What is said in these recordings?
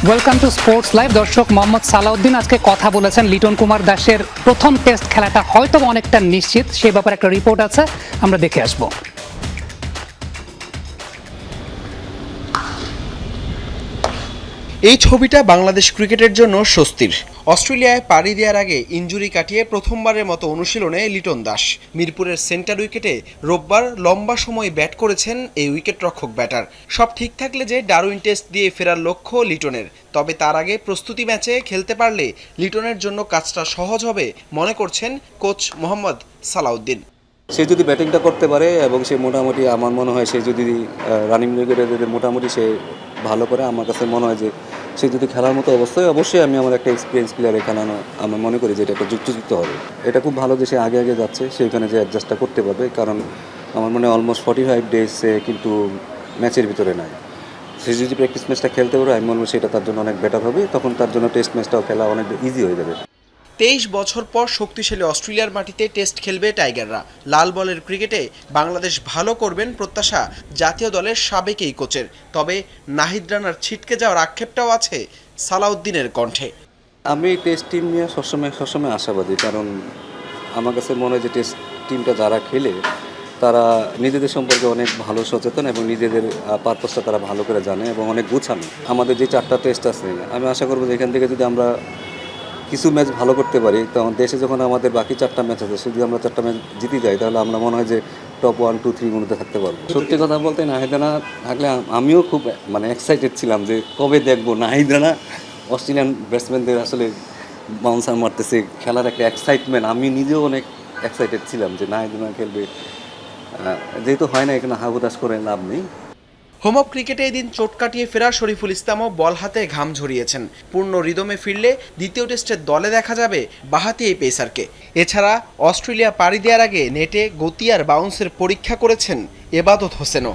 Welcome to sports live. দর্শক, মোহাম্মদ সালাউদ্দিন আজকে কথা বলেছেন লিটন কুমার দাসের প্রথম টেস্ট খেলাটা হয়তো অনেকটা নিশ্চিত, সে ব্যাপারে একটা রিপোর্ট আছে, আমরা দেখে আসবো। এই ছবিটা বাংলাদেশ ক্রিকেটের জন্য স্বস্তির। অস্ট্রেলিয়ায় পাড়ি দেওয়ার আগে ইনজুরি কাটিয়ে প্রথমবারের মতো অনুশীলনে লিটন দাস। মিরপুরের সেন্টার উইকেটে রোববার লম্বা সময় ব্যাট করেছেন এই উইকেটরক্ষক ব্যাটার। সব ঠিক থাকলে যে ডারউইন টেস্ট দিয়ে ফেরার লক্ষ্য লিটনের, তবে তার আগে প্রস্তুতি ম্যাচে খেলতে পারলে লিটনের জন্য কাজটা সহজ হবে মনে করছেন কোচ মোহাম্মদ সালাউদ্দিন। সে যদি ব্যাটিংটা করতে পারে এবং সে মোটামুটি, আমার মনে হয় সে যদি রানিং উইকেটে যদি মোটামুটি সে ভালো করে, আমার কাছে মনে হয় যে সে যদি খেলার মতো অবশ্যই আমি আমার একটা এক্সপিরিয়েন্স প্লেয়ার এখানে আমি মনে করি যে এটা একটা যুক্ত হবে। এটা খুব ভালো যে সে আগে যাচ্ছে, সেখানে যে অ্যাডজাস্টটা করতে পারবে, কারণ আমার মনে হয় অলমোস্ট 45 ডেজ কিন্তু ম্যাচের ভিতরে নাই। সে যদি প্র্যাকটিস ম্যাচটা খেলতে পারে, আমি মনে করি সেটা তার জন্য অনেক বেটার হবে, তখন তার জন্য টেস্ট ম্যাচটাও খেলা অনেক ইজি হয়ে যাবে। 23 বছর পর শক্তিশালী অস্ট্রেলিয়ার মাটিতে টেস্ট খেলবে টাইগাররা। লাল বলের ক্রিকেটে বাংলাদেশ ভালো করবেন প্রত্যাশা জাতীয় দলের সাবেক এই কোচের। তবে নাহিদ রানার ছিটকে যাওয়ার আক্ষেপটাও আছে সালাউদ্দিনের কণ্ঠে। আমি টেস্ট টিম নিয়ে সবসময় আশাবাদী, কারণ আমার কাছে মনে হয় যে টেস্ট টিমটা যারা খেলে তারা নিজেদের সম্পর্কে অনেক ভালো সচেতন এবং নিজেদের পারপাসটা তারা ভালো করে জানে এবং অনেক গুছানো। আমাদের যে 4টা টেস্ট আছে, আমি আশা করবো যে এখান থেকে যদি আমরা কিছু ম্যাচ ভালো করতে পারি, তখন দেশে যখন আমাদের বাকি 4টা ম্যাচ আছে, যদি আমরা 4টা ম্যাচ জিতে যাই, তাহলে আমরা মনে হয় যে টপ 1, 2, 3 মধ্যে থাকতে পারবো। সত্যি কথা বলতে নাহিদ রানা থাকলে আমিও খুব এক্সাইটেড ছিলাম যে কবে দেখবো নাহিদ রানা অস্ট্রেলিয়ান ব্যাটসম্যানদের আসলে বাউন্সার মারতেছে, খেলার একটা এক্সাইটমেন্ট। আমি নিজেও অনেক এক্সাইটেড ছিলাম যে নাহিদ রানা খেলবে, যেহেতু হয় না এখানে হাহুদাস করে লাভ নেই। হোম অফ ক্রিকেটে এদিন চোট কাটিয়ে ফেরা শরীফুল ইসলামও বল হাতে ঘাম ঝরিয়েছেন। পূর্ণ রিদমে ফিরলে দ্বিতীয় টেস্টের দলে দেখা যাবে বাঁহাতি এই পেসারকে। এছাড়া অস্ট্রেলিয়া পাড়ি দেওয়ার আগে নেটে গতি আর বাউন্সের পরীক্ষা করেছেন এবাদত হোসেনও।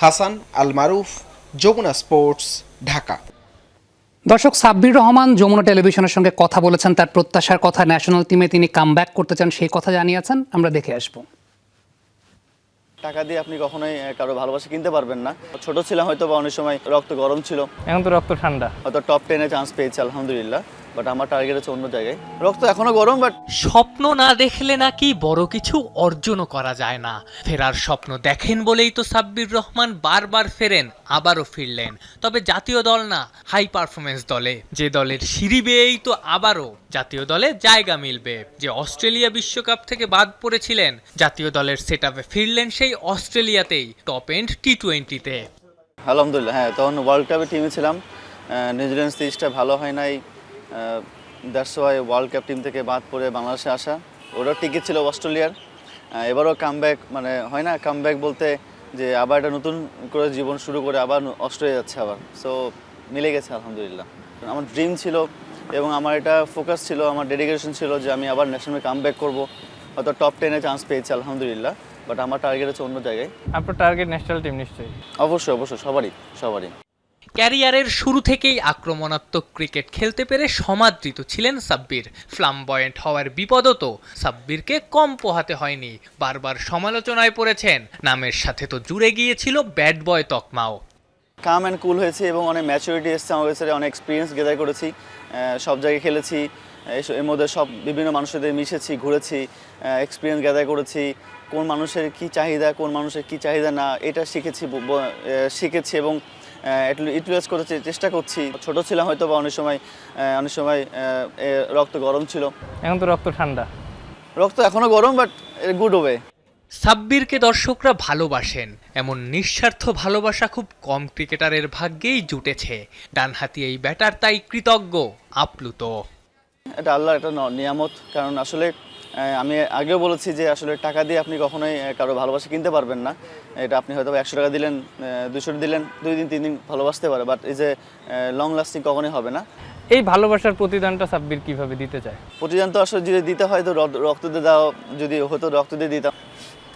হাসান আল মারুফ, যমুনা স্পোর্টস, ঢাকা। দর্শক, সাব্বির রহমান যমুনা টেলিভিশনের সঙ্গে কথা বলেছেন, তার প্রত্যাশার কথা, ন্যাশনাল টিমে তিনি কামব্যাক করতে চান, সেই কথা জানিয়েছেন, আমরা দেখে আসবো। টাকা দিয়ে আপনি কখনোই কারো ভালোবাসা কিনতে পারবেন না। ছোট ছিলাম হয়তো, বা অনেক সময় রক্ত গরম ছিল, এখন তো রক্ত ঠান্ডা। হয়তো টপ 10-এ চান্স পেয়েছি আলহামদুলিল্লাহ, বাট আমার টার্গেট হচ্ছে অন্য জায়গায়। রক্ত এখনো গরম, বাট স্বপ্ন না দেখলে নাকি বড় কিছু অর্জনও করা যায় না। ফেরার স্বপ্ন দেখেন বলেই তো সাব্বির রহমান বারবার ফেরেন, আবারও ফিরলেন, তবে জাতীয় দল না, হাই পারফরমেন্স দলে। যে দলের সিঁড়ি বেয়েই তো আবারও জাতীয় দলে জায়গা মিলবে। যে অস্ট্রেলিয়া বিশ্বকাপ থেকে বাদ পড়েছিলেন, জাতীয় দলের সেটআপে ফিরলেন সেই অস্ট্রেলিয়াতেই, টপ এন্ড টি20-তে। আলহামদুলিল্লাহ। হ্যাঁ, তখন ওয়ার্ল্ড কাপে টিমে ছিলাম। নিউজিল্যান্ড সিরিজটা ভালো হয় নাই, that's why world cup team থেকে বাদ পড়ে বাংলাদেশে আসা। ওরাও টিকিট ছিল অস্ট্রেলিয়ার। এবারও কামব্যাক, হয় না কামব্যাক বলতে, যে আবার একটা নতুন করে জীবন শুরু করে আবার অস্ট্রেলিয়া যাচ্ছে আবার। সো মিলে গেছে আলহামদুলিল্লাহ। আমার ড্রিম ছিল এবং আমার এটা ফোকাস ছিল, আমার ডেডিকেশন ছিল যে আমি আবার ন্যাশনালে কামব্যাক করবো। হয়তো টপ 10-এ চান্স পেয়েছি আলহামদুলিল্লাহ, বাট আমার টার্গেট হচ্ছে অন্য জায়গায়। আপনার টার্গেট ন্যাশনাল টিম নিশ্চয়ই? অবশ্যই সবারই। ক্যারিয়ারের শুরু থেকেই আক্রমণাত্মক ক্রিকেট খেলতে পেরে সমাদৃত ছিলেন সাব্বির। ফ্লামবয়েন্ট হওয়ার বিপদও তো সাব্বিরকে কম পোহাতে হয়নি। বারবার সমালোচনায় পড়েছেন, নামের সাথে তো জুড়ে গিয়েছিল ব্যাড বয় তকমাও। কাম অ্যান্ড কুল হয়েছে এবং অনেক ম্যাচুরিটি এসছে আমার কাছে, অনেক এক্সপিরিয়েন্স গেদার করেছি, সব জায়গায় খেলেছি, এর মধ্যে সব বিভিন্ন মানুষের মিশেছি, ঘুরেছি, এক্সপিরিয়েন্স গ্যাদার করেছি, কোন মানুষের কি চাহিদা, কোন মানুষের কি চাহিদা না, এটা শিখেছি এবং ইউটিলাইজ করতে চেষ্টা করছি। ছোট ছিলাম হয়তো, বা অনেক সময় রক্ত গরম ছিল, এখন তো রক্ত ঠান্ডা। রক্ত এখনো গরম, বাট গুড ওয়ে। সাব্বিরকে দর্শকরা ভালোবাসেন, এমন নিঃস্বার্থ ভালোবাসা খুব কম ক্রিকেটারের ভাগ্যেই জুটেছে। ডানহাতি এই ব্যাটার তাই কৃতজ্ঞ, আপ্লুত। এটা আল্লাহর একটা নিয়ামত, কারণ আসলে আমি আগেও বলেছি যে আসলে টাকা দিয়ে আপনি কখনোই কারো ভালোবাসা কিনতে পারবেন না। এটা আপনি হয়তো 100 টাকা দিলেন, 200 দিলেন, 2 দিন 3 দিন ভালোবাসতে পারে, বাট এই যে লং লাস্টিং কখনোই হবে না। এই ভালোবাসার প্রতিদানটা সাব্বির কিভাবে দিতে চায়? প্রতিদান তো আসলে যদি দিতে হয় তো রক্ত দিয়ে দাও, যদি হতো রক্ত দিয়ে দিতাম।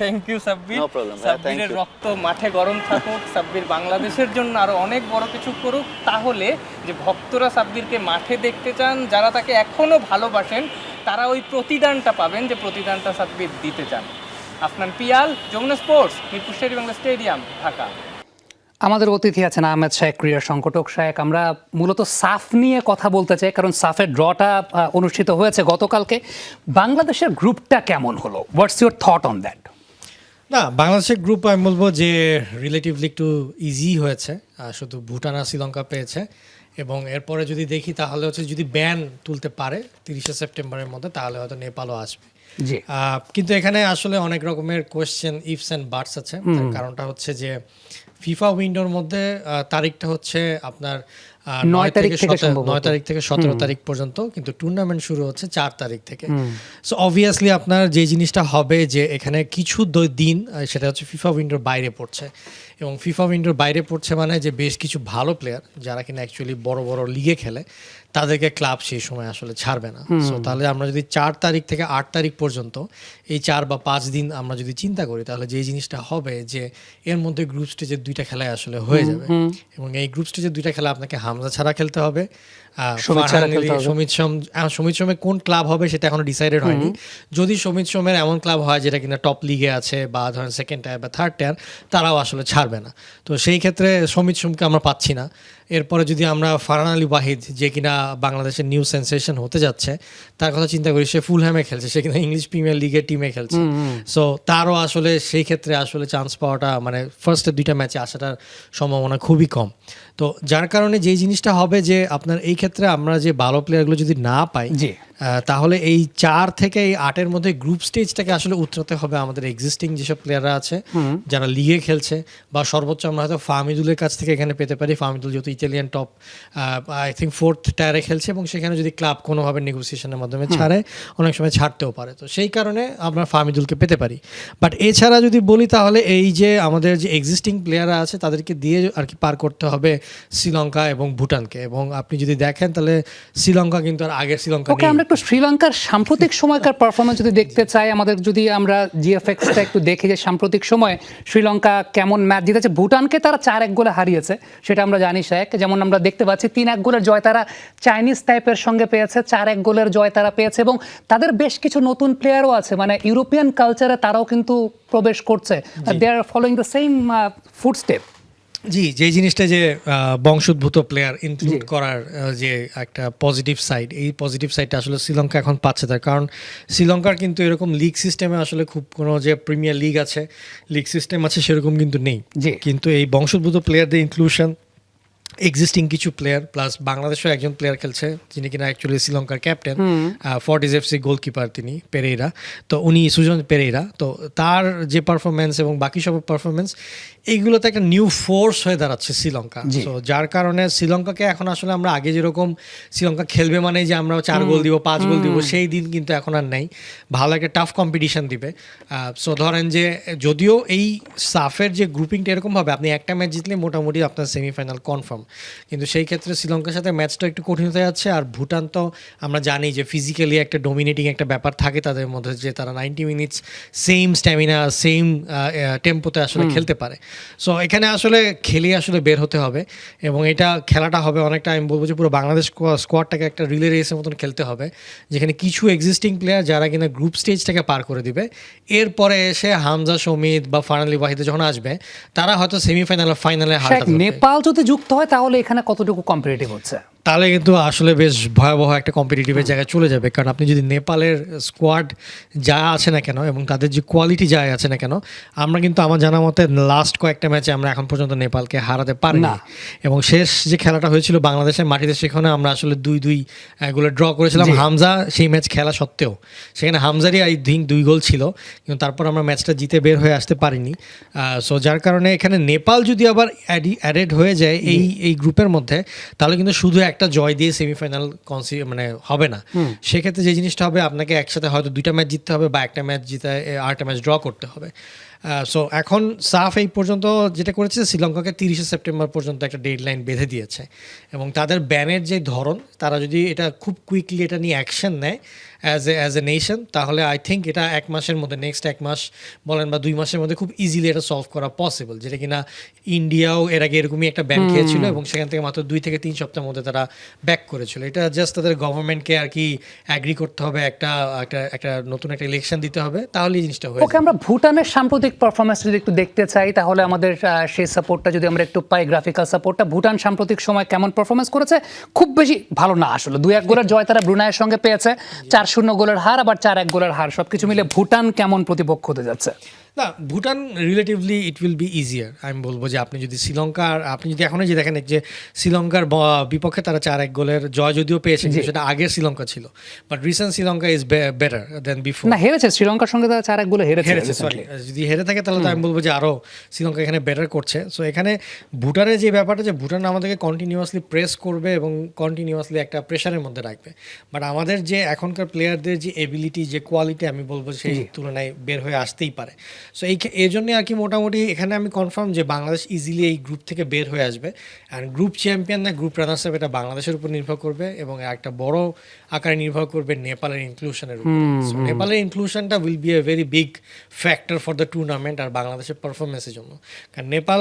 Thank you Sabbir. No problem. সাব্বিরের রক্ত মাঠে গরম থাকুক, সাব্বির বাংলাদেশের জন্য আরো অনেক বড় কিছু করুক, তাহলে যে ভক্তরা সাব্বিরকে মাঠে দেখতে চান, যারা তাকে এখনো ভালোবাসেন, তারা ওই প্রতিদানটা পাবেন, যে প্রতিদানটা সাব্বির দিতে চান। Afnan Piyal, Jamuna sports, Mirpur Sher e Bangla stadium, Dhaka. আমাদের অতিথি আছেন আহমেদ শাহেক, ক্রীড়া সংগঠক শাহেক। আমরা মূলত সাফ নিয়ে কথা বলতে চাই, কারণ সাফের ড্রটা অনুষ্ঠিত হয়েছে গতকালকে। বাংলাদেশের গ্রুপটা কেমন হলো? What's your thought on that? না, বাংলাদেশের গ্রুপ আমি বলবো যে রিলেটিভলি একটু ইজি হয়েছে। শুধু ভুটান আর শ্রীলঙ্কা পেয়েছে, এবং এরপরে যদি দেখি তাহলে হচ্ছে যদি ব্যান তুলতে পারে 30শে সেপ্টেম্বরের মধ্যে, তাহলে হয়তো নেপালও আসবে। জি, কিন্তু এখানে আসলে অনেক রকমের কোয়েশ্চেন, ইফস অ্যান্ড বাটস আছে। তার কারণটা হচ্ছে যে ফিফা উইন্ডোর মধ্যে তারিখটা হচ্ছে আপনার 9 তারিখ থেকে 9 তারিখ থেকে 17 তারিখ পর্যন্ত, কিন্তু টুর্নামেন্ট শুরু হচ্ছে 4 তারিখ থেকে। সো অবভিয়াসলি আপনার যে জিনিসটা হবে যে এখানে কিছু দিন সেটা হচ্ছে ফিফা উইন্ডোর বাইরে পড়ছে, এবং ফিফা উইন্ডোর বাইরে পড়ছে মানে যে বেশ কিছু ভালো প্লেয়ার যারা কিনা অ্যাকচুয়ালি বড় বড় লিগে খেলে তাদেরকে ক্লাব সেই সময় আসলে ছাড়বে না। সো তাহলে আমরা যদি 4 তারিখ থেকে 8 তারিখ পর্যন্ত এই 4 বা 5 দিন আমরা যদি চিন্তা করি, তাহলে যেই জিনিসটা হবে যে এর মধ্যে গ্রুপ স্টেজের 2টা খেলায় আসলে হয়ে যাবে, এবং এই গ্রুপ স্টেজের 2টা খেলা আপনাকে হামজা ছাড়া খেলতে হবে। সমিত সোমের কোন ক্লাব হবে সেটা এখনো ডিসাইডেড হয়নি। যদি সমিত সোমের এমন ক্লাব হয় যেটা কিনা টপ লিগে আছে বা ধরেন সেকেন্ড টায়ার বা থার্ড টায়ার, তারাও আসলে ছাড়বে না। তো সেই ক্ষেত্রে সমিত সোমকে আমরা পাচ্ছি না। এরপরে যদি আমরা ফারহান আলী ওয়াহিদ, যে কিনা বাংলাদেশের নিউ সেন্সেশন হতে যাচ্ছে, তার কথা চিন্তা করি, সে ফুলহ্যামে খেলছে, সে কিনা ইংলিশ প্রিমিয়ার লিগের টিমে খেলছে। সো তারও আসলে সেই ক্ষেত্রে আসলে চান্স পাওয়াটা, মানে ফার্স্টের 2টা ম্যাচে আসাটার সম্ভাবনা খুবই কম। তো যার কারণে যেই জিনিসটা হবে যে আপনার এই ক্ষেত্রে আমরা যে ভালো প্লেয়ারগুলো যদি না পাই, তাহলে এই 4 থেকে এই 8-এর মধ্যে গ্রুপ স্টেজটাকে আসলে উতরাতে হবে আমাদের এক্সিস্টিং যেসব প্লেয়াররা আছে যারা লিগে খেলছে, বা সর্বোচ্চ আমরা হয়তো ফাহমিদুলের কাছ থেকে এখানে পেতে পারি। ফাহমিদুল যেহেতু Italian top I think 4th টায়ারে খেলছে, এবং সেখানে যদি ক্লাব কোনোভাবে নেগোসিয়েশনের মাধ্যমে ছাড়ে, অনেক সময় ছাড়তেও পারে। তো সেই কারণে আমরা ফাহমিদুলকে পেতে পারি। বাট এছাড়া যদি বলি তাহলে এই যে আমাদের যে এক্সিস্টিং প্লেয়াররা আছে তাদেরকে দিয়ে আর কি পার করতে হবে শ্রীলঙ্কা এবং ভুটানকে। এবং আপনি যদি দেখেন তাহলে শ্রীলঙ্কা কিন্তু আর আগের শ্রীলঙ্কা নেই। আমরা একটু শ্রীলঙ্কার সাম্প্রতিক সময়কার পারফরমেন্স যদি দেখতে চাই, আমাদের যদি আমরা জিএফএক্সটা একটু দেখি যে সাম্প্রতিক সময়ে শ্রীলঙ্কা কেমন ম্যাচ জিতেছে। ভুটানকে তারা 4-1 গোলে হারিয়েছে, সেটা আমরা জানি শাহেক। যেমন আমরা দেখতে পাচ্ছি 3-1 গোলের জয় তারা চাইনিজ টাইপের সঙ্গে পেয়েছে, 4-1 গোলের জয় তারা পেয়েছে, এবং তাদের বেশ কিছু নতুন প্লেয়ারও আছে, মানে ইউরোপিয়ান কালচারে তারাও কিন্তু প্রবেশ করছে। দে আর ফলোইং দ্য সেম ফুটস্টেপ। জি, যে জিনিসটা যে বংশোদ্ভূত প্লেয়ার ইনক্লুড করার যে একটা পজিটিভ সাইড, এই পজিটিভ সাইডটা আসলে শ্রীলঙ্কা এখন পাচ্ছে। তার কারণ শ্রীলঙ্কার কিন্তু এরকম লিগ সিস্টেমে আসলে খুব কোনো যে প্রিমিয়ার লিগ আছে, লিগ সিস্টেম আছে সেরকম কিন্তু নেই। কিন্তু এই বংশোদ্ভূত প্লেয়ারদের ইনক্লুশন, এক্সিস্টিং কিছু প্লেয়ার, প্লাস বাংলাদেশেও একজন প্লেয়ার খেলছে যিনি কিনা অ্যাকচুয়ালি শ্রীলঙ্কার ক্যাপ্টেন, ফর্টিজ এফসি গোলকিপার, তিনি পেরেইরা। তো উনি সুজন পেরেইরা, তো তার যে পারফরমেন্স এবং বাকি সব পারফরমেন্স, এইগুলোতে একটা নিউ ফোর্স হয়ে দাঁড়াচ্ছে শ্রীলঙ্কা। তো যার কারণে শ্রীলঙ্কাকে এখন আসলে আমরা আগে যেরকম শ্রীলঙ্কা খেলবে মানে যে আমরা 4 গোল দিব, 5 গোল দিব, সেই দিন কিন্তু এখন আর নেই। ভালো একটা টাফ কম্পিটিশন দিবে। সো ধরেন যে যদিও এই সাফের যে গ্রুপিংটা এরকম হবে, আপনি একটা ম্যাচ জিতলে মোটামুটি আপনার সেমিফাইনাল কনফার্ম, কিন্তু সেই ক্ষেত্রে শ্রীলঙ্কার সাথে ম্যাচটা একটু কঠিন হতে যাচ্ছে। আর ভুটান তো আমরা জানি যে ফিজিক্যালি একটা ডোমিনেটিং একটা ব্যাপার থাকে তাদের মধ্যে, যে তারা 90 মিনিটস সেম স্ট্যামিনা, সেম টেম্পোতে আসলে খেলতে পারে। সো এখানে আসলে খেলে আসলে বের হতে হবে, এবং এটা খেলাটা হবে অনেকটা, আমি বলবো যে পুরো বাংলাদেশ স্কোয়াডটাকে একটা রিলে রেসের মতন খেলতে হবে, যেখানে কিছু এক্সিস্টিং প্লেয়ার যারা কিনা গ্রুপ স্টেজটাকে পার করে দিবে, এরপরে এসে হামজা, সমিত বা ফারহান আলী ওয়াহিদ যখন আসবে, তারা হয়তো সেমিফাইনাল বা ফাইনালে হারটা ধরবে। নেপাল যদি যুক্ত হয় তাহলে এখানে কতটুকু কম্পিটিটিভ হচ্ছে? তাহলে কিন্তু আসলে বেশ ভয়াবহ একটা কম্পিটিটিভের জায়গায় চলে যাবে। কারণ আপনি যদি নেপালের স্কোয়াড যা আছে না কেন এবং তাদের যে কোয়ালিটি যা আছে না কেন, আমরা কিন্তু আমার জানা মতে লাস্ট কয়েকটা ম্যাচে আমরা এখন পর্যন্ত নেপালকে হারাতে পারি না। এবং শেষ যে খেলাটা হয়েছিল বাংলাদেশের মাটিতে, সেখানে আমরা আসলে 2-2 গোলে ড্র করেছিলাম। হামজা সেই ম্যাচ খেলা সত্ত্বেও, সেখানে হামজারই আই থিঙ্ক 2 গোল ছিল, কিন্তু তারপর আমরা ম্যাচটা জিতে বের হয়ে আসতে পারিনি। সো যার কারণে এখানে নেপাল যদি আবার অ্যাডেড হয়ে যায় এই গ্রুপের মধ্যে, তাহলে কিন্তু শুধু একটা জয় দিয়ে সেমিফাইনাল মানে হবে না। সেক্ষেত্রে যে জিনিসটা হবে, আপনাকে একসাথে হয়তো 2টা ম্যাচ জিততে হবে, বা একটা ম্যাচ জিতে 8টা ম্যাচ ড্র করতে হবে। সো এখন সাফ এই পর্যন্ত যেটা করেছে, শ্রীলঙ্কাকে 30শে সেপ্টেম্বর পর্যন্ত একটা ডেডলাইন বেঁধে দিয়েছে, এবং তাদের ব্যানের যে ধরন, তারা যদি এটা খুব কুইকলি এটা নিয়ে অ্যাকশন নেয়, অ্যাজ এ নেশন, তাহলে আই থিঙ্ক এটা 1 মাসের মধ্যে, নেক্সট 1 মাস বলেন বা 2 মাসের মধ্যে খুব ইজিলি এটা সলভ করা পসিবল, যেটা কিনা ইন্ডিয়াও এর আগে এরকমই একটা ব্যান খেয়েছিল এবং সেখান থেকে মাত্র 2 থেকে 3 সপ্তাহের মধ্যে তারা ব্যাক করেছিল। এটা জাস্ট তাদের গভর্নমেন্টকে আর কি অ্যাগ্রি করতে হবে, একটা একটা একটা নতুন একটা ইলেকশন দিতে হবে, তাহলে এই জিনিসটা হয়ে ওকে, আমরা ভুটানের সাম্প্রতিক পারফরমেন্স যদি একটু দেখতে চাই তাহলে আমাদের সেই সাপোর্টটা যদি আমরা একটু পাই, গ্রাফিক্যাল সাপোর্টটা, ভুটান সাম্প্রতিক সময় কেমন পারফরমেন্স করেছে? খুব বেশি ভালো না আসলে, 2-1 গোলের জয় তারা ব্রুনাইয়ের সঙ্গে পেয়েছে, 4-0 গোলের হার, আবার 4-1 গোলের হার, সবকিছু মিলে ভুটান কেমন প্রতিপক্ষ হতে যাচ্ছে? না, Bhutan relatively it will be easier. আমি বলবো যে আপনি যদি শ্রীলঙ্কার, আপনি যদি এখনই যে দেখেন যে শ্রীলঙ্কার বিপক্ষে তারা 4-1 গোলের জয় যদিও পেয়েছে, কিন্তু সেটা আগের শ্রীলঙ্কা ছিল, but recent Sri Lanka is better then before. না, হেরেছে শ্রীলঙ্কার সঙ্গে, তারা 4-1 গোলে হেরেছে। সরি, যদি হেরে থাকে তাহলে তো আমি বলবো যে আরও শ্রীলঙ্কা এখানে বেটার করছে। সো এখানে ভুটানের যে ব্যাপারটা, যে ভুটান আমাদেরকে কন্টিনিউয়াসলি প্রেস করবে এবং কন্টিনিউয়াসলি একটা প্রেশারের মধ্যে রাখবে, বাট আমাদের যে এখনকার প্লেয়ারদের যে এবিলিটি, যে কোয়ালিটি, আমি বলবো সেই তুলনায় বের হয়ে আসতেই পারে। সো এই জন্যই আর কি মোটামুটি এখানে আমি কনফার্ম যে বাংলাদেশ ইজিলি এই গ্রুপ থেকে বের হয়ে আসবে। অ্যান্ড গ্রুপ চ্যাম্পিয়ন না গ্রুপ রানার্স আপ, এটা বাংলাদেশের উপর নির্ভর করবে এবং একটা বড় আকারে নির্ভর করবে নেপালের ইনক্লুশনের উপর। সো নেপালের ইনক্লুশনটা will be a very big factor for the tournament আর বাংলাদেশের পারফরমেন্সের জন্য। কারণ নেপাল,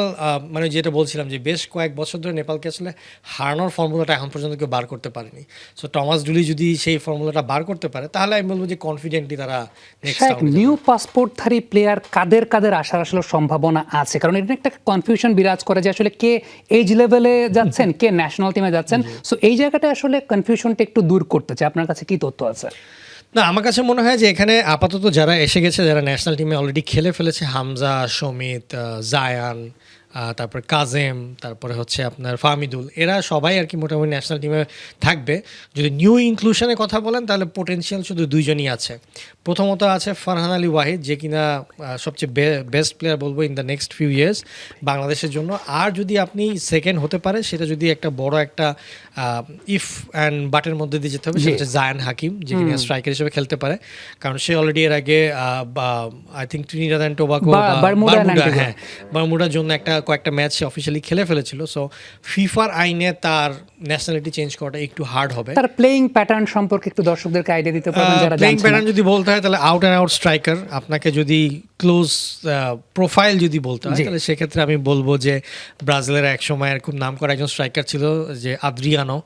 মানে যেটা বলছিলাম যে বেশ কয়েক বছর ধরে নেপালকে আসলে হারানোর ফর্মুলাটা এখন পর্যন্ত কেউ বার করতে পারেনি। সো টমাস ডুলি যদি সেই ফর্মুলাটা বার করতে পারে তাহলে আমি বলবো যে কনফিডেন্টলি তারা নেক্সট নিউ পাসপোর্টধারী প্লেয়ার কাদের কাদের আসার আসলে সম্ভাবনা আছে? কারণ এটা একটা কনফিউশন বিরাজ করে যে আসলে কে এজ লেভেলে যাচ্ছেন, কে ন্যাশনাল টিমে যাচ্ছেন। সো এই জায়গাটা আসলে কনফিউশনটা একটু দূর করতে চাই, আপনার কাছে কি তথ্য আছে? না, আমার কাছে মনে হয় যে এখানে আপাতত যারা এসে গেছে, যারা ন্যাশনাল টিমে অলরেডি খেলে ফেলেছে, হামজা, সমিত, জায়ান, তারপর কাজেম, তারপরে হচ্ছে আপনার ফাহমিদুল, এরা সবাই আর কি মোটামুটি ন্যাশনাল টিমে থাকবে। যদি নিউ ইনক্লুশনের কথা বলেন তাহলে পোটেনশিয়াল শুধু 2জনই আছে। প্রথমত আছে ফারহান আলী ওয়াহিদ, যে কিনা সবচেয়ে বেস্ট প্লেয়ার বলবো in the next few years বাংলাদেশের জন্য। আর যদি আপনি সেকেন্ড হতে পারে, সেটা যদি একটা বড় একটা ইফ অ্যান্ড বাটের মধ্যে দিয়ে যেতে হবে, সেটা হচ্ছে জায়ান হাকিম, যে কিনা স্ট্রাইকার হিসেবে খেলতে পারে। কারণ সে অলরেডি এর আগে আই থিঙ্ক ট্রিনিডাদ অ্যান্ড টোবাগো, হ্যাঁ, বারমুডার জন্য কয়েকটা ম্যাচ সে অফিসিয়ালি খেলে ফেলেছিল। সো ফিফার আইনে তার ন্যাশনালিটি চেঞ্জ করাটা একটু হার্ড হবে। তার প্লেইং প্যাটার্ন সম্পর্কে একটু দর্শকদেরকে আইডিয়া দিতে পারবেন যারা প্লেইং জানছেন প্যাটার্ন যদি বলতে হয় তাহলে আউট অ্যান্ড আউট স্ট্রাইকার। আপনাকে যদি ক্লোজ প্রোফাইল যদি বলতে হয় তাহলে সেক্ষেত্রে আমি বলবো যে ব্রাজিলের এক সময়ের খুব নাম করা একজন স্ট্রাইকার ছিল যে আদ্রিয়ানো।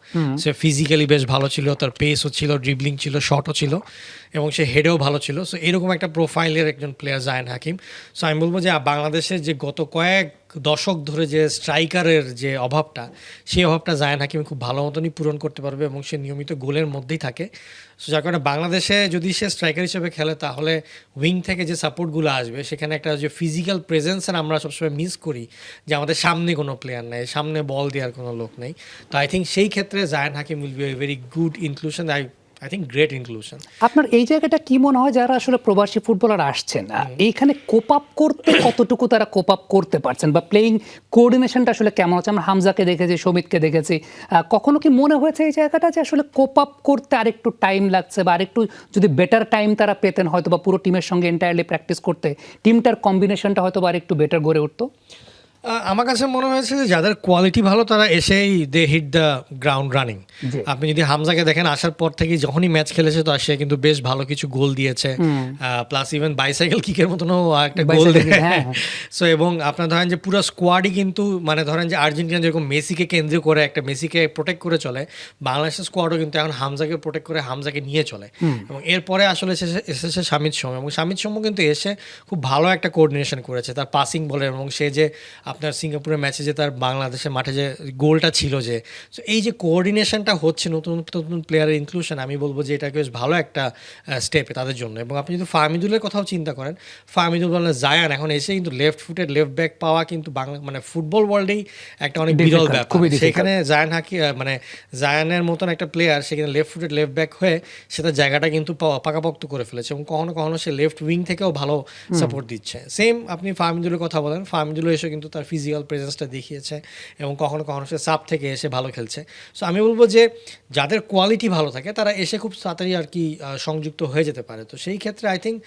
সে ফিজিক্যালি বেশ ভালো ছিল, তার পেসও ছিল, ড্রিবলিং ছিল, শটও ছিল এবং সে হেডেও ভালো ছিল। সো এরকম একটা প্রোফাইলের একজন প্লেয়ার জায়ান হাকিম। সো আমি বলবো যে বাংলাদেশের যে গত কয়েক দশক ধরে যে স্ট্রাইকারের যে অভাবটা, সেই অভাবটা জায়ান হাকিম খুব ভালো মতনই পূরণ করতে পারবে এবং সে নিয়মিত গোলের মধ্যেই থাকে। সো যার কারণে বাংলাদেশে যদি সে স্ট্রাইকার হিসেবে খেলে তাহলে উইং থেকে যে সাপোর্টগুলো আসবে, সেখানে একটা যে ফিজিক্যাল প্রেজেন্সের আমরা সবসময় মিস করি, যে আমাদের সামনে কোনো প্লেয়ার নেই, সামনে বল দেওয়ার কোনো লোক নেই। তো আই থিঙ্ক সেই ক্ষেত্রে Zayan Hakim will be a very good inclusion. I think great inclusion. আপনার এই জায়গাটা কি মনে হয়, যারা আসলে প্রবাসী ফুটবলার আসছেন এইখানে কোপ আপ করতে কতটুকু তারা কোপ আপ করতে পারছেন, বা প্লেইং কোঅর্ডিনেশনটা আসলে কেমন হচ্ছে? আমরা হামজাকে দেখেছি, সমিতকে দেখেছি, কখনো কি মনে হয়েছে এই জায়গাটা যে আসলে কোপ আপ করতে আরেকটু টাইম লাগছে, বা আরেকটু যদি বেটার টাইম তারা পেতেন হয়তো, বা পুরো টিমের সঙ্গে এন্টায়ারলি প্র্যাকটিস করতে টিমটার কম্বিনেশনটা হয়তো বা আরেকটু বেটার গড়ে উঠতো? আমার কাছে মনে হয়েছে যে যাদের কোয়ালিটি ভালো তারা এসেই দে হিট দ্য গ্রাউন্ড রানিং। আপনি যদি হামজাকে দেখেন, আসার পর থেকে যখনই ম্যাচ খেলেছে তো সে কিন্তু বেশ ভালো কিছু গোল দিয়েছে, প্লাস ইভেন বাইসাইকেল কিকের মতনও একটা গোল দেয়। সো এবং আপনার ধরেন যে পুরো স্কোয়াডই কিন্তু, মানে ধরেন যে আর্জেন্টিনা যেরকম মেসিকে কেন্দ্র করে একটা মেসিকে প্রোটেক্ট করে চলে, বাংলাদেশের স্কোয়াডও কিন্তু এখন হামজাকে প্রোটেক্ট করে হামজাকে নিয়ে চলে। এবং এরপরে আসলে এসেছে শামিদ সোম, এবং শামিদ সোম কিন্তু এসে খুব ভালো একটা কোঅর্ডিনেশন করেছে তার পাসিং বলের, এবং সে যে আপনার সিঙ্গাপুরের ম্যাচে যে তার বাংলাদেশের মাঠে যে গোলটা ছিল, যে এই যে কোঅর্ডিনেশনটা হচ্ছে নতুন নতুন প্লেয়ারের ইনক্লুশন, আমি বলবো যে এটা বেশ ভালো একটা স্টেপ তাদের জন্য। এবং আপনি যদি ফাহমিদুলের কথাও চিন্তা করেন, ফাহমিদুল বলেন জায়ান এখন এসে কিন্তু লেফট ফুটের লেফট ব্যাক পাওয়া কিন্তু বাংলা মানে ফুটবল ওয়ার্ল্ডেই একটা অনেক বিরল ব্যাপার। সেখানে জায়ান মানে জায়ানের মতন একটা প্লেয়ার সেখানে লেফট ফুটের লেফট ব্যাক হয়ে সেটা জায়গাটা কিন্তু পাকাপোক্ত করে ফেলেছে, এবং কখনো কখনো সে লেফট উইং থেকেও ভালো সাপোর্ট দিচ্ছে। সেম আপনি ফাহমিদুলের কথা বলেন, ফাহমিদুল এসে কিন্তু তার ফিজিক্যাল প্রেজেন্সটা দেখিয়েছে এবং কখনো কখনো সে সাব থেকে এসে ভালো খেলছে। সো আমি বলবো যে যাদের কোয়ালিটি ভালো থাকে তারা এসে খুব তাড়াতাড়ি আর কি সংযুক্ত হয়ে যেতে পারে। তো সেই ক্ষেত্রে আই থিঙ্ক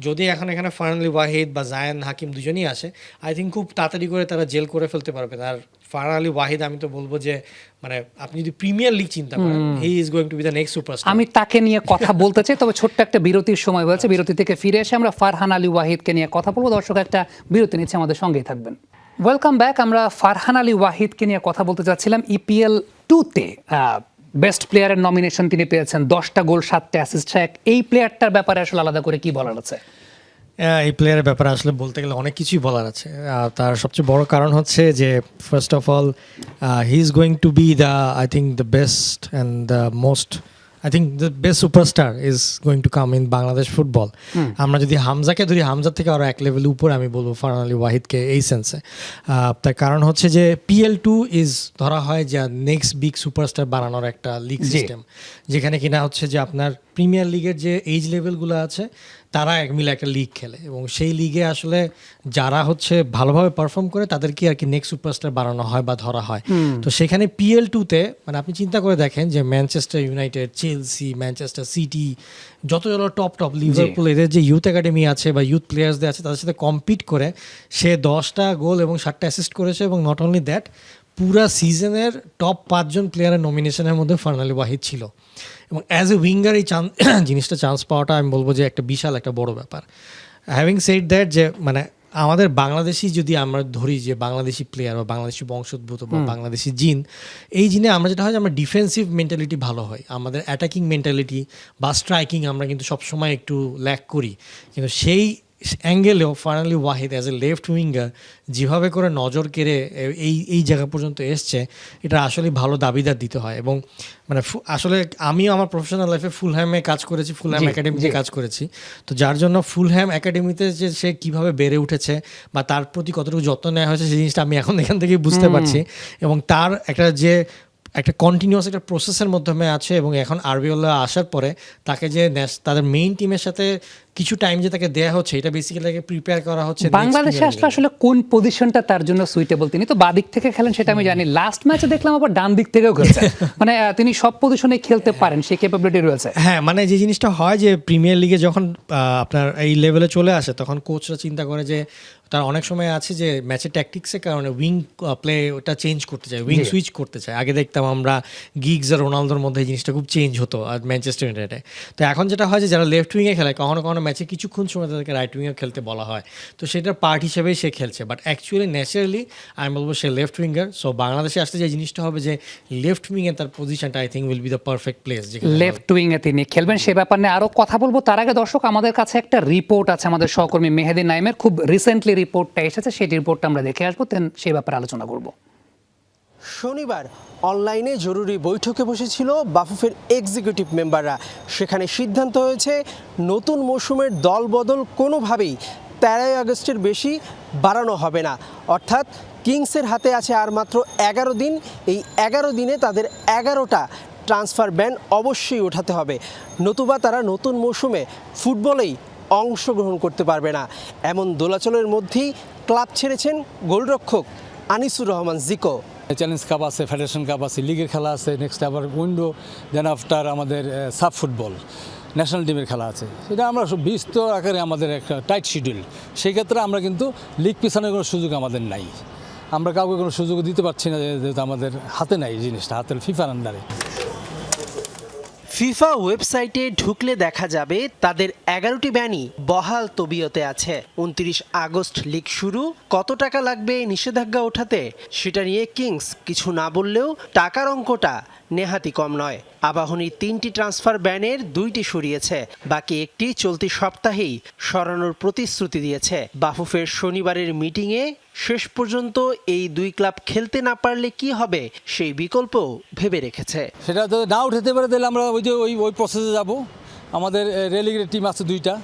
যদি এখন এখানে ফারহান আলী ওয়াহিদ বা জায়ান হাকিম দুজনই আসে, আই থিঙ্ক খুব তাড়াতাড়ি করে তারা জেল করে ফেলতে পারবে আর ফারহান আলী ওয়াহিদ আমি তো বলবো যে মানে আপনি যদি প্রিমিয়ার লিগ চিন্তা করেন he is going to be the next superstar. আমি তাকে নিয়ে কথা বলতে চাই, তবে ছোট্ট একটা বিরতির সময় হয়েছে। বিরতি থেকে ফিরে এসে আমরা ফারহান আলী ওয়াহিদকে নিয়ে কথা বলবো। দর্শক একটা বিরতি নিচ্ছে, আমাদের সঙ্গেই থাকবেন। Welcome back. আমরা ফারহান আলী ওয়াহিদকে নিয়ে কথা বলতে চাচ্ছিলাম। EPL 2-তে বেস্ট প্লেয়ারের নমিনেশন তিনি পেয়েছেন, 10টা গোল 7টা অ্যাসিস্ট। এই প্লেয়ারটার ব্যাপারে আসলে আলাদা করে কি বলার আছে? এই প্লেয়ারের ব্যাপারে আসলে বলতে গেলে অনেক কিছুই বলার আছে। তার সবচেয়ে বড় কারণ হচ্ছে যে first of all he is going to be the I think the best and the most I think the best superstar is going to come in Bangladesh football. আমরা যদি হামজাকে ধরি, হামজার থেকে আরও এক লেভেল উপরে আমি বলবো ফারহান আলী ওয়াহিদকে এই সেন্সে। তার কারণ হচ্ছে যে PL2 ইজ ধরা হয় যে নেক্সট বিগ সুপারস্টার বানানোর একটা লিগ সিস্টেম, যেখানে কিনা হচ্ছে যে আপনার প্রিমিয়ার লিগের যে এইজ লেভেলগুলো আছে তারা এক মিলে একটা লিগ খেলে, এবং সেই লিগে আসলে যারা হচ্ছে ভালোভাবে পারফর্ম করে তাদেরকে আর কি নেক্সট সুপারস্টার বানানো হয় বা ধরা হয়। তো সেখানে PL2-তে মানে আপনি চিন্তা করে দেখেন যে Manchester United, Chelsea, Manchester city, যত টপ লিভারপুল, এদের যে ইউথ একাডেমি আছে বা ইউথ প্লেয়ার্সদের আছে তাদের সাথে কম্পিট করে সে 10টা গোল এবং 7টা অ্যাসিস্ট করেছে। এবং নট অনলি দ্যাট, পুরা সিজনের টপ 5 জন প্লেয়ারের নমিনেশনের মধ্যে ফারহান আলী ওয়াহিদ ছিল। এবং অ্যাজ এ উইঙ্গার এই জিনিসটা চান্স পাওয়াটা আমি বলবো যে একটা বিশাল একটা বড় ব্যাপার। হ্যাভিং সেড দ্যাট, যে মানে আমাদের বাংলাদেশি যদি আমরা ধরি যে বাংলাদেশি প্লেয়ার বা বাংলাদেশি বংশোদ্ভূত বা বাংলাদেশি জিন, এই জিনে আমরা যেটা হয় যে আমরা ডিফেন্সিভ মেন্টালিটি ভালো হয়, আমাদের অ্যাটাকিং মেন্টালিটি বা স্ট্রাইকিং আমরা কিন্তু সবসময় একটু ল্যাক করি। কিন্তু সেই অ্যাঙ্গেলেও Farhan Ali Wahid as a left winger যেভাবে করে নজর কেড়ে এই জায়গা পর্যন্ত এসছে, এটা আসলে ভালো দাবিদার দিতে হয়। এবং মানে আসলে আমিও আমার প্রফেশনাল লাইফে ফুলহ্যামে কাজ করেছি, ফুলহ্যাম একাডেমিতে কাজ করেছি। তো যার জন্য ফুলহ্যাম একাডেমিতে যে সে কীভাবে বেড়ে উঠেছে বা তার প্রতি কতটুকু যত্ন নেওয়া হয়েছে সেই জিনিসটা আমি এখন এখান থেকেই বুঝতে পারছি। এবং তার একটা কন্টিনিউয়াস একটা প্রসেসের মাধ্যমে আছে। এবং এখন আরবিওলা আসার পরে তাকে যে তাদের মেইন টিমের সাথে কিছু টাইম যে তাকে দেওয়া হচ্ছে, এটা বেসিক্যালি তাকে প্রিপেয়ার করা হচ্ছে। বাংলাদেশে আসলে কোন পজিশনটা তার জন্য সুইটেবল? তিনি তো বাঁ দিক থেকে খেলেন সেটা আমি জানি, লাস্ট ম্যাচে দেখলাম আবার ডান দিক থেকেও খেলছেন। মানে তিনি সব পজিশনে খেলতে পারেন, সেই ক্যাপাবিলিটি রয়েছে। হ্যাঁ, মানে যে জিনিসটা হয় যে প্রিমিয়ার লিগে যখন আপনার এই লেভেলে চলে আসে তখন কোচরা চিন্তা করে যে তার অনেক সময় আছে যে ম্যাচের ট্যাকটিক্সের কারণে উইং প্লে ওটা চেঞ্জ করতে চায়, উইং সুইচ করতে চায়। আগে দেখতাম আমরা গিগস আর রোনালদোর মধ্যে এই জিনিসটা খুব চেঞ্জ হতো আর ম্যানচেস্টার ইউনাইটেডে। তো এখন যেটা হয় যে যারা লেফট উইংয়ে খেলে কখনো কখনো ম্যাচে কিছুক্ষণ সময় তাদেরকে রাইট উইংয়ে খেলতে বলা হয়, তো সেটার পার্ট হিসেবেই সে খেলছে। বাট অ্যাকচুয়ালি ন্যাচারালি আমি বলবো সে লেফট উইঙ্গার। সো বাংলাদেশে আসতে যে জিনিসটা হবে যে লেফট উইংয়ে তার পজিশনটা I think will be the perfect place. Left উইংয়ে তিনি খেলবেন, সে ব্যাপার নিয়ে আরও কথা বলবো। তার আগে দর্শক, আমাদের কাছে একটা রিপোর্ট আছে আমাদের সহকর্মী মেহেদী নাইমের, খুব রিসেন্টলি রিপোর্টটা এসেছে, সেই রিপোর্টটা আমরা দেখে আসবো, দেন সেই ব্যাপারে আলোচনা করব। শনিবার অনলাইনে জরুরি বৈঠকে বসেছিল বাফুফের এক্সিকিউটিভ মেম্বাররা। সেখানে সিদ্ধান্ত হয়েছে নতুন মৌসুমের দলবদল কোনোভাবেই 13 আগস্টের বেশি বাড়ানো হবে না। অর্থাৎ কিংসের হাতে আছে আর মাত্র 11 দিন। এই 11 দিনে তাদের 11টা ট্রান্সফার ব্যান অবশ্যই ওঠাতে হবে, নতুবা তারা নতুন মৌসুমে ফুটবলেই অংশগ্রহণ করতে পারবে না। এমন দোলাচলের মধ্যেই ক্লাব ছেড়েছেন গোলরক্ষক আনিসুর রহমান জিকো। চ্যালেঞ্জ কাপ আছে, ফেডারেশন কাপ আছে, লিগের খেলা আছে, নেক্সট আবার উইন্ডো, দেন আফটার আমাদের সাব ফুটবল ন্যাশনাল টিমের খেলা আছে। সেটা আমরা বিস্তর আকারে আমাদের একটা টাইট শিডিউল। সেই ক্ষেত্রে আমরা কিন্তু লিগ পিছানোর কোনো সুযোগ আমাদের নাই, আমরা কাউকে কোনো সুযোগ দিতে পারছি না, যেহেতু আমাদের হাতে নাই জিনিসটা, হাতের ফিফার আন্ডারে। ফিফা ওয়েবসাইটে ঢুকলে দেখা যাবে তাদের 11টি ব্যানই বহাল তবিয়তে আছে। 29 আগস্ট লিগ শুরু, কত টাকা লাগবে নিষেধাজ্ঞা ওঠাতে সেটা নিয়ে কিংস কিছু না বললেও টাকার অঙ্কটা নেহাতি কম নয়। আবাহনীর 3টি ট্রান্সফার ব্যানের 2টি সরিয়েছে, বাকি একটি চলতি সপ্তাহেই সরানোর প্রতিশ্রুতি দিয়েছে। বাফুফের শনিবারের মিটিংয়ে শেষ পর্যন্ত এই 2 ক্লাব খেলতে না পারলে কি হবে সেই বিকল্প ভেবে রেখেছে। সেটা তো না উঠাতে পারে, তাহলে আমরা ওই প্রসেসে যাব। আমাদের রেলিগের টিম আছে 2টা,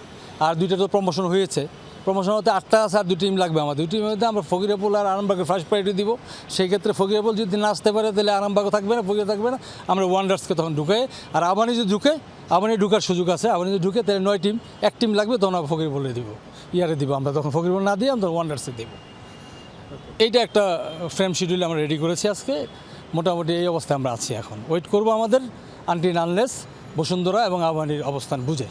আর 2টা তো প্রমোশন হয়েছে। প্রমোশন হতে 8টা আছে, আর 2 টিম লাগবে আমাদের। 2 টিমের মধ্যে আমরা ফকিরাপুল আর আরামবাগের ফার্স্ট প্রায়োরিটি দিব। সেই ক্ষেত্রে ফকিরাপুল যদি না আসতে পারে তাহলে আরামবাগও থাকবে না, ফকিরা থাকবে না, আমরা ওয়ান্ডার্সকে তখন ঢুকে। আর আবানি যদি ঢুকে, আবানি ঢুকার সুযোগ আছে, আবানি যদি ঢুকে তাহলে 9 টিম, 1 টিম লাগবে, তখন আমরা ফকিরাপুলে দিব, ইয়ারে দিব আমরা, তখন ফকিরাপুল না দিয়ে আমরা ওয়ান্ডার্সে দেব। এইটা একটা ফ্রেম শিডিউল আমরা রেডি করেছি আজকে। মোটামুটি এই অবস্থায় আমরা আছি। এখন ওয়েট করবো আমাদের আনটিল আনলেস বসুন্ধরা এবং আবানির অবস্থান বুঝে।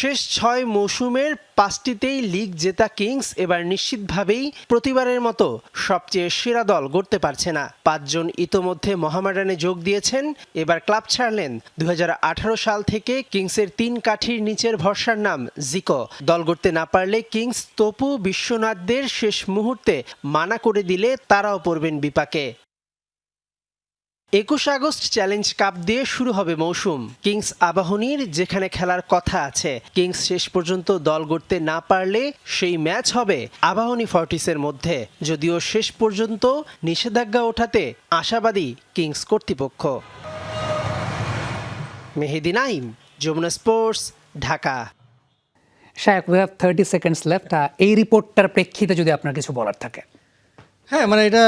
শেষ 6 মৌসুমের 5টিতেই লিগ জেতা কিংস এবার নিশ্চিতভাবেই প্রতিবারের মতো সবচেয়ে সেরা দল গড়তে পারছে না। 5 জন ইতোমধ্যে মোহামেডানে যোগ দিয়েছেন। এবার ক্লাব ছাড়লেন 2018 সাল থেকে কিংসের 3 কাঠির নিচের ভরসার নাম জিকো। দল গড়তে না পারলে কিংস তপু বিশ্বনাথদের শেষ মুহূর্তে মানা করে দিলে তারাও পড়বেন বিপাকে। 21 আগস্ট চ্যালেঞ্জ কাপ দিয়ে শুরু হবে মৌসুম। কিংস আবাহনীর যেখানে খেলার কথা আছে, কিংস শেষ পর্যন্ত দল গড়তে না পারলে সেই ম্যাচ হবে আবাহনী ফর্টিসের মধ্যে। যদিও শেষ পর্যন্ত নিষেধাজ্ঞা ওঠাতে আশাবাদী কিংস কর্তৃপক্ষ। Mehedi Naim, Jamuna sports, Dhaka. Shayak, we have 30 seconds left. এই রিপোর্টটার প্রেক্ষিতে যদি আপনার কিছু বলার থাকে। হ্যাঁ, মানে এটা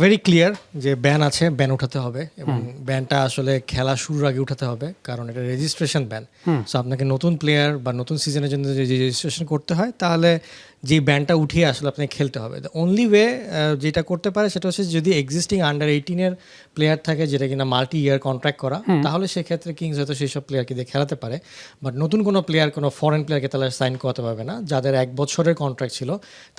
ভেরি ক্লিয়ার যে ব্যান আছে, ব্যান উঠাতে হবে এবং ব্যানটা আসলে খেলা শুরুর আগে উঠাতে হবে, কারণ এটা রেজিস্ট্রেশন ব্যান। সো আপনাকে নতুন প্লেয়ার বা নতুন সিজনের জন্য যে রেজিস্ট্রেশন করতে হয়, তাহলে যে ব্যানটা উঠিয়ে আসলে আপনাকে খেলতে হবে। দ্য অনলি ওয়ে যেটা করতে পারে সেটা হচ্ছে যদি এক্সিস্টিং আন্ডার 18-এর প্লেয়ার থাকে, যেটা কিনা মাল্টি ইয়ার কন্ট্রাক্ট করা, তাহলে সেক্ষেত্রে কিংস হয়তো সেই সব প্লেয়ারকে দিয়ে খেলাতে পারে। বাট নতুন কোনো প্লেয়ার, কোনো ফরেন প্লেয়ারকে তাহলে সাইন করাতে পারবে না। যাদের 1 বছরের কন্ট্রাক্ট ছিল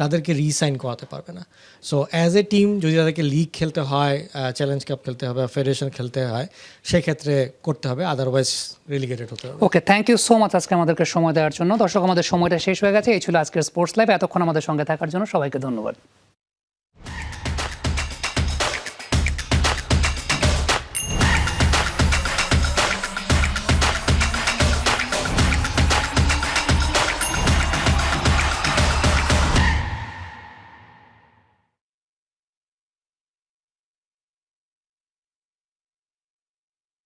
তাদেরকে রিসাইন করাতে পারবে না। সো অ্যাজ এ টিম যদি তাদেরকে লিগ খেলতে হয়, চ্যালেঞ্জ কাপ খেলতে হবে, ফেডারেশন খেলতে হয়, সেক্ষেত্রে করতে হবে, আদারওয়াইজ রেলিগেটেড হতে হবে। ওকে, থ্যাংক ইউ সো মাচ আজকে আমাদেরকে সময় দেওয়ার জন্য। দর্শক, আমাদের সময়টা শেষ হয়ে গেছে। এই ছিল আজকের স্পোর্টস লাইভ। এতক্ষণ আমাদের সঙ্গে থাকার জন্য সবাইকে ধন্যবাদ।